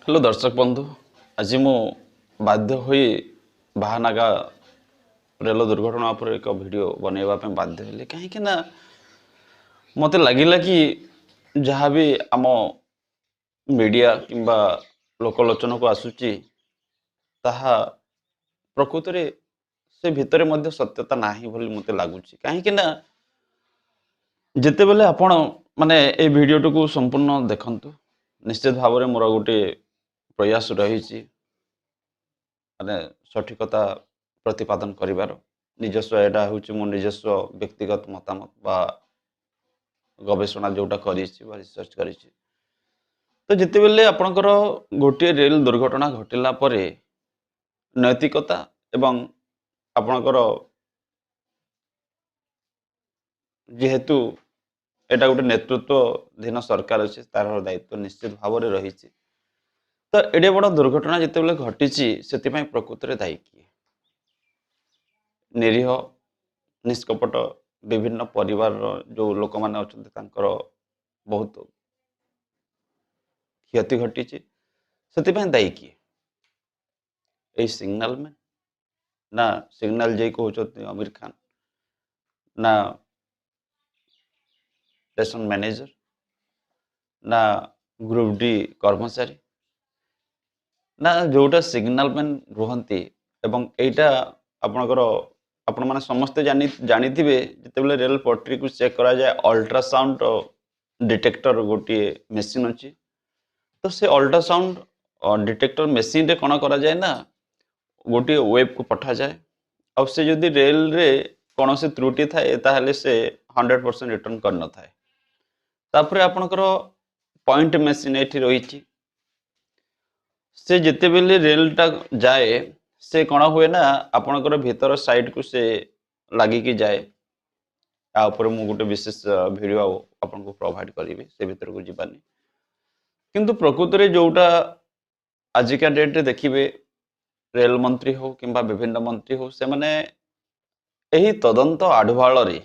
Hello दर्शक बंधु। आज मु बाध्य होई बाहानागा रेल दुर्घटना पर एक वीडियो बनैबा पे बाध्य हेली कहीं ना मते लगिला कि जहाँ भी आम मीडिया किंबा लोकलोचन को आसुची ताहा प्रकृत रे से भितरे मध्य सत्यता नाही बोली मते लागुची कहीं ना जेते बेले आपण माने ए वीडियो को संपूर्ण देखंतु निश्चित भाव में मोर गोटे प्रयास रही माने सठिकता प्रतिपादन करिवार निजस्व एटा होची मो निजस्व व्यक्तिगत मतामत बा गवेषणा जोटा करिछि बा रिसर्च करिछि। तो जिते बेले आपणकर गोटे रेल दुर्घटना घटिला परे नैतिकता एवं आपणकर जेहेतु एटा गोटे नेतृत्वधीन सरकार अछि तार दायित्व निश्चित भाव में रही। तो एडे बड़ दुर्घटना जिते बेले घटी से प्रकृत में दायी किए निरीह निष्कपट विभिन्न परिवार जो लोक मैंने अच्छा बहुत क्षति घटी से दायी किए यही सिग्नल में ना सिग्नल जे कहते आमिर खान ना स्टेशन मैनेजर ना ग्रुप डी कर्मचारी ना जोटा सिग्नल मैन रुहंती एवं एटा आपणकर आपण माने समस्ते जानी थे जिते रेल पटरी को चेक करा जाए अल्ट्रासाउंड डिटेक्टर गोटे मेसीन अच्छी। तो से अल्ट्रासाउंड डिटेक्टर मेसीन रे कौन करा जाए ना गोटे वेब को पठा जाए और से जदि रेल रे कौन से त्रुटि थाए ताहले से 100% रिटर्न कर न थाए। तापर आपणकर पॉइंट मेसीन एठी रही से जिते बेले रेल टा जाए से कौन हुए ना आपणकर भीतर साइड को से लगिकी जाए मु गोटे विशेष वीडियो आपन को प्रोवाइड करी से भीतर को जीवानी किंतु प्रकृत रे जोटा आजिका डेट रे देखिबे रेल मंत्री हो किंबा विभिन्न मंत्री हो से माने एही तदंत आढुवाल रे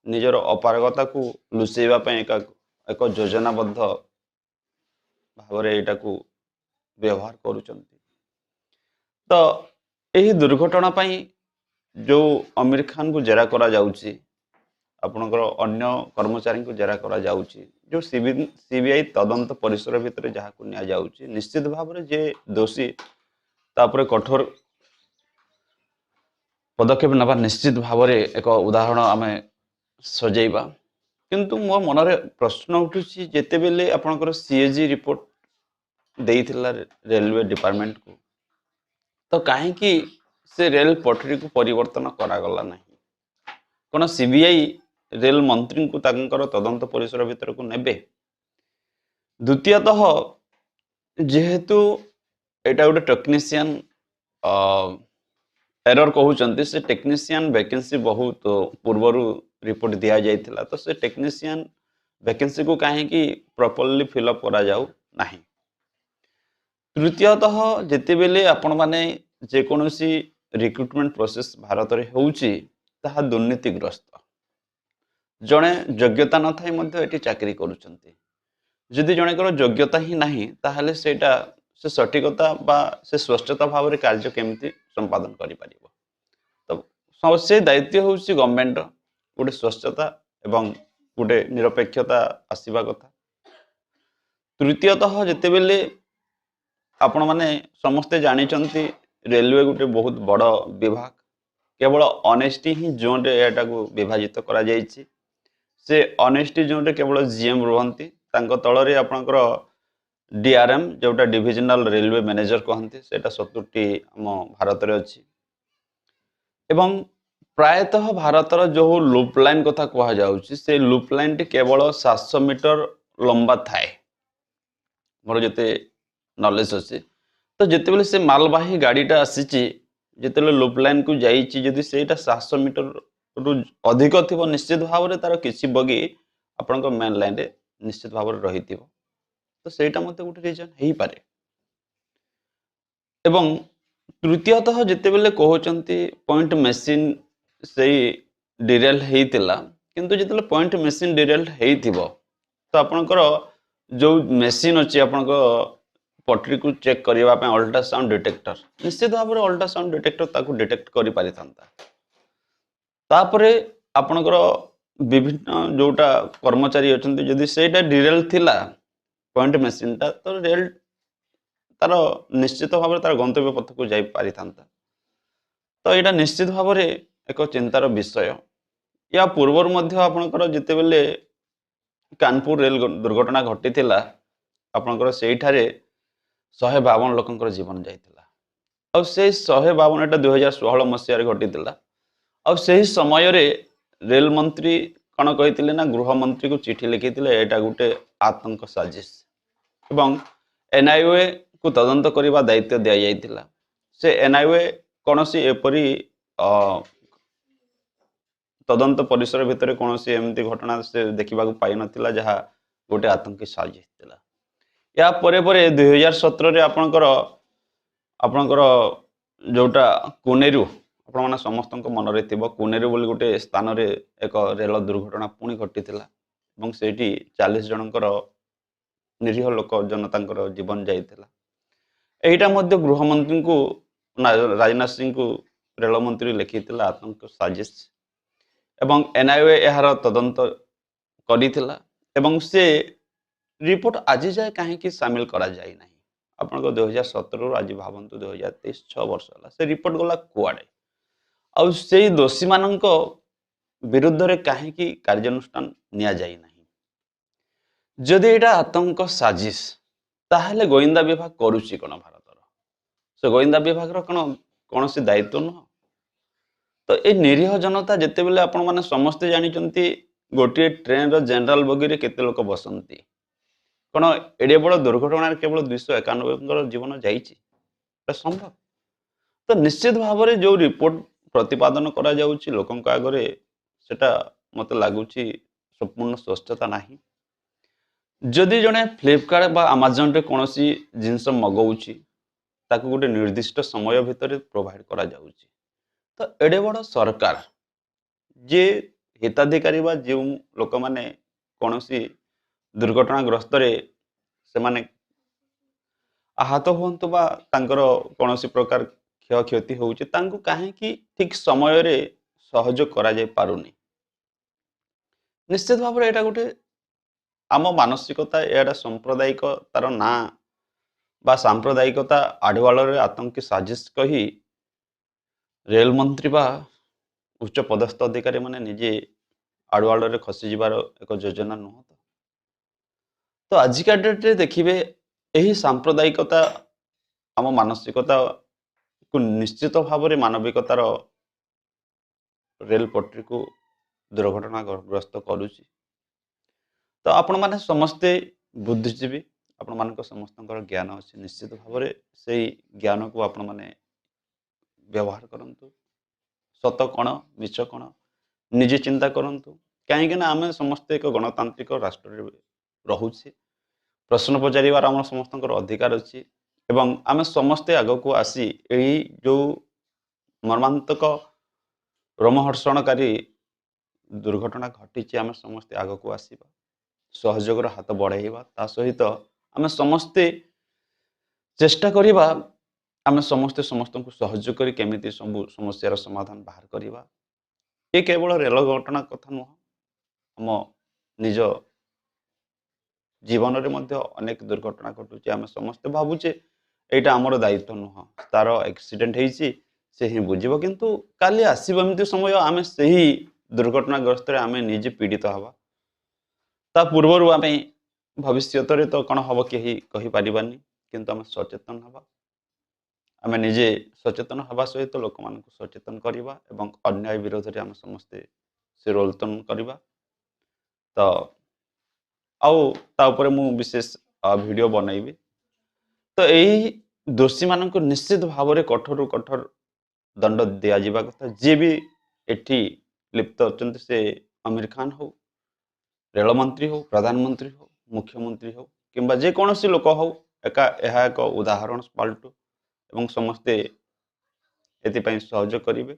निजर अपारगता को लुचेबा पे एक योजनाबद्ध भाव रे एटा को व्यवहार करूचंती। तो यही दुर्घटना पाई जो आमिर खान को जेरा करा जाउची आपनकर अन्य कर्मचारी को जेरा करा जाउची जो सीबीआई तदंत परिसर भितर जहाँ को निया जाउची निश्चित भाव में जे दोषी तापर कठोर पदक्षेप नवा निश्चित भाव में एक उदाहरण आम सजेबा। किंतु मो मनरे प्रश्न उठुची जेते बेले आपनकर सीएजी रिपोर्ट देइथिला रेलवे डिपार्टमेंट को तो कहीं से रेल पटरी को परिवर्तन करागला नहीं कौन सीबीआई रेल मंत्री को तांकर तदंत परिसर भीतर को नेबे। द्वितीयतः जेहेतु एटा गोटे टेक्नीशियन एरर कहउचंती से टेक्नीशियन वैकेंसी बहुत पूर्वर रिपोर्ट दिया जाइथिला तो से टेक्नीशियन वैकेंसी को कहीं प्रॉपर्ली फिलअप करा जाऊ नहीं। तृतीयतः जिते बेले आपण माने जेकोसी रिक्रुटमेंट प्रोसेस भारत में होउची ताहा दुर्नीतिग्रस्त जड़े योग्यता न थाई मध्य एटी चाकरी करूचंती जदि जणेकर योग्यता ही नहीं ताहले सेटा से सठिकता बा से स्पष्टता भाव में कार्य केमती संपादन करि परिबो। तो से दायित्व होउची गवर्नमेंट गोटे स्पष्टता एवं गोटे निरपेक्षता आसीबा कथा। तृतीयतः जिते बेले आपण माने समस्ते जानिचंती रेलवे गोटे बहुत बड़ विभाग केवल ऑनेस्टी ही जोन रे एटा को विभाजित करा जायछि से ऑनेस्टी जोन रे केवल जीएम रुहंती तांको तळ रे आपनकर डीआरएम जोटा डिविजनल रेलवे मैनेजर कहंती सेटा 70टी हम भारत रे अछि एवं प्रायतः भारतर जो लूप लाइन कथा कहा जाउछि से लूप लाइन टी केवल 700 मीटर लंबा थाए मोर जते नॉलेज अछि। तो जिते बेले से मालवाही गाड़ीटा आसीची जिते लूप लाइन को जाइची जदि सेटा 700 मीटर रु अधिक थिबो निश्चित भाव में तार किसी बगी आपन मेन लाइन रे निश्चित भाव में रही थिबो तो सेटा मते गोटे रीजन हेई पारे। एवं तृतीयतः जिते बेले कहउचंती पॉइंट मेसिन सेही डिरेल हेइतिला किंतु जिते पॉइंट मेसिन डिरेल हेइथिबो तो आपनकर जो मेसिन अछि आपनकर पटरी को चेक करबा पे अल्ट्रासाउंड डिटेक्टर निश्चित भाव में अल्ट्रासाउंड डिटेक्टर ताको डिटेक्ट करि पारि थांता तापरे आपणकर विभिन्न जोटा कर्मचारी अछंती जदि सेटा डिरेल थिला पॉइंट मशीन टा तो रेल तार निश्चित भाव तार गंतव्य पथ को जाई पारि थांता तो यहाँ निश्चित भाव में एक चिंतार विषय या पूर्वर मध्य आपणकर जिते बेले कानपुर रेल दुर्घटना घटी आपणकर सेठारे 152 लोकंकर जीवन जाइतिला और से 152 टा 2016 मसीह घटी और से समय रे रेल मंत्री कौन कही ना गृह मंत्री को चिठी लिखी एटा गोटे आतंक साजिश एवं एनआईए को तदंत करने दायित्व दि जाइतिला से एनआईए कौन सी एपरी तदंत परिसर भितर कौन सी एमती घटना से देखा पाई नथिला जहाँ गोटे आतंकी साजिश थिला या परे परे 2017 आपणकर आपणकर जोटा कुनेरु आपण माने समस्त मन रे थिबो कुनेरु बोली गोटे स्थान रे एक रेल दुर्घटना पुणी घटीथिला एवं सेठी 40 जनकर निरीह लोक जनतांकर जीवन जाइथिला एहिटा मध्य गृह मंत्री को राजनाथ सिंह को रेल मंत्री लिखिथिला आतंक साजिश एवं एनआईए यार तदंत करिथिला एवं से रिपोर्ट आज जाए कहीं सामिल करा जाए ना आपन 2017 आज भावतु 2023 6 वर्ष है से रिपोर्ट गला कुआड़े आ से दोषी मान विरुद्ध रे कहीं कार्यानुष्ठान निया जाए ना जदि एटा आतंक साजिश ताहले गोइंदा विभाग करुची कोन भारतर से गोइंदा विभाग कौन सी दायित्व नुह तो ये निरीह जनता जिते बेले आपण माने समस्ते जानिचंती गोटे ट्रेन रो जनरल बगी रे केते लोक बसंती कौन एडे बड़ दुर्घटना केवल 291 जीवन जाइए संभव तो निश्चित भाव में जो रिपोर्ट प्रतिपादन करा जाउची लोकों आगे सेटा मत लगुच संपूर्ण स्पष्टता नहीं जदि जड़े फ्लिपकार्ट बा आमाजन रे कौन सी जिनस मगाऊँगी ताकू गोटे निर्दिष्ट समय भितर प्रोवाइड करा जाउची तो एडे बड़ सरकार जे हिताधिकारी बा जो लोक माने कौन सी दुर्घटनाग्रस्त से माने आहत हुंतु बा तांकर कौन सी प्रकार क्षय क्षति होउची तांको कहीं ठीक समय रे सहयोग करा जाय पारुनी निश्चित भाव में एटा गोटे आम मानसिकता एटा सांप्रदायिक तार ना बा सांप्रदायिकता आढ़वाल आतंकी साजिश कही रेल मंत्री बा उच्च पदस्थ अधिकारी माने निजे आढ़वाल खसी जीवार एक योजना नुह तो आजिका डेट्रे देखिए यही सांप्रदायिकता आम मानसिकता को निश्चित भाव में मानविकतार रेल पटरी को दुर्घटनाग्रस्त करुच्ची तो आपण माने समस्ते बुद्धिजीवी आपण मान समस्त ज्ञान अच्छे निश्चित भाव में से ज्ञान को आपण माने व्यवहार करंतु सत कण मिछ कण निजे चिंता करंतु कहीं आम समस्ते एक गणतांत्रिक राष्ट्र रहुचे प्रश्न पचार आम समस्त अधिकार अच्छी एवं आम समस्ते आग को आसी यही जो मर्मांतक रोमहर्षणकारी दुर्घटना घटी आम समस्ते आग को आसवा सहयोगर हाथ बढ़ाइबा ता सहित आम समस्ते चेष्टा करिबा आम समस्ते समस्त को सहयोग करी केमिति सब समस्यार समाधान बाहर करिबा ये केवल रेल घटना कथा नुह आम निज जीवन रे मध्य अनेक दुर्घटना घटुचे आम समस्ते भावुचे एटा आमर दायित्व नुह तार एक्सीडेंट होइछि से ही बुझिबो किंतु काली आसीबो एमिति समय आम सही दुर्घटनाग्रस्त आम निजे पीड़ित हवा ता पूर्वर आम भविष्य तो कौन हम कहीं कहीपरानी किंतु आम सचेतन हवा आम निजे सचेतन हवा सहित लोक मान सचेतन करवा एवं अन्याय विरोध में आम समस्ते से रोलतन करवा तो आउ मु विशेष वीडियो बनैबी तो यही दोषी मान निश्चित भाव में कठोर कठोर दंड दिया कथा जी भी एठी लिप्त अच्छा से आमिर खान हो रेल मंत्री हो प्रधानमंत्री हो मुख्यमंत्री हो किंबा जेकोसी लोक हो एक उदाहरण पाल्टू एवं समस्ते एथपाई सहयोग करेंगे